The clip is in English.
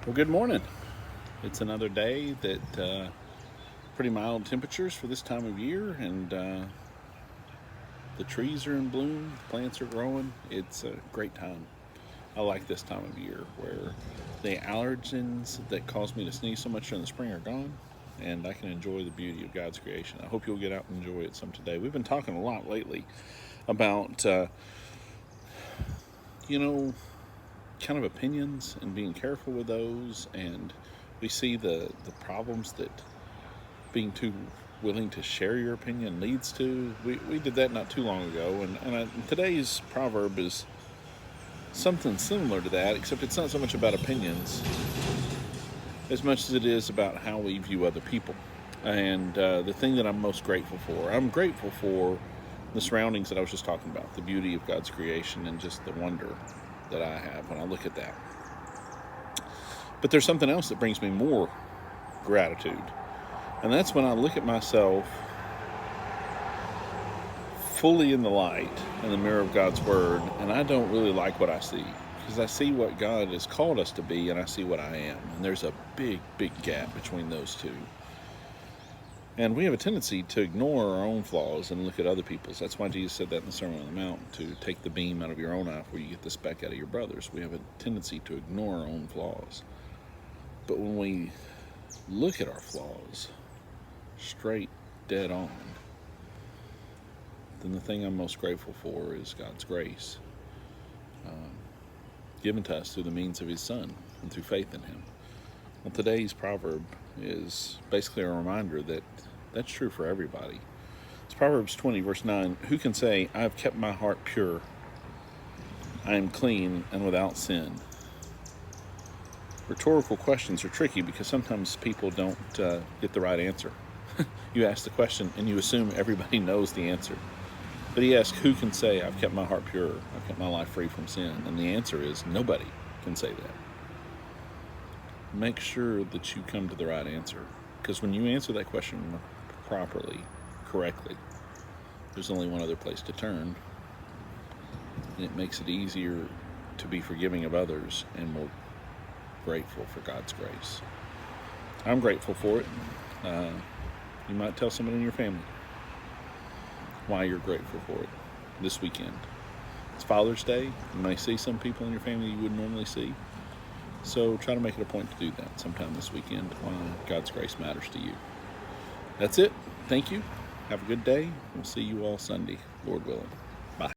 Well, good morning. It's another day that pretty mild temperatures for this time of year, and the trees are in bloom, the plants are growing. It's a great time. I like this time of year where the allergens that cause me to sneeze so much during the spring are gone, and I can enjoy the beauty of God's creation. I hope you'll get out and enjoy it some today. We've been talking a lot lately about, you know, kind of opinions and being careful with those, and we see the problems that being too willing to share your opinion leads to. We did that not too long ago, and today's proverb is something similar to that, except it's not so much about opinions as much as it is about how we view other people. And the thing that I'm grateful for the surroundings that I was just talking about, the beauty of God's creation, and just the wonder that I have when I look at that. But there's something else that brings me more gratitude, and that's when I look at myself fully in the light in the mirror of God's Word, and I don't really like what I see, because I see what God has called us to be, and I see what I am. And there's a big, big gap between those two. And we have a tendency to ignore our own flaws and look at other people's. That's why Jesus said that in the Sermon on the Mount, to take the beam out of your own eye before you get the speck out of your brother's. We have a tendency to ignore our own flaws. But when we look at our flaws straight, dead on, then the thing I'm most grateful for is God's grace, given to us through the means of His Son and through faith in Him. Well, today's proverb is basically a reminder that that's true for everybody. It's Proverbs 20, verse 9. Who can say, I have kept my heart pure, I am clean and without sin? Rhetorical questions are tricky because sometimes people don't get the right answer. You ask the question and you assume everybody knows the answer. But he asks, who can say, I've kept my heart pure, I've kept my life free from sin? And the answer is, nobody can say that. Make sure that you come to the right answer, because when you answer that question properly, correctly, there's only one other place to turn, and it makes it easier to be forgiving of others and more grateful for God's grace. I'm grateful for it. You might tell someone in your family why you're grateful for it this weekend. It's Father's Day. You may see some people in your family you wouldn't normally see. So try to make it a point to do that sometime this weekend, why God's grace matters to you. That's it. Thank you. Have a good day. We'll see you all Sunday, Lord willing.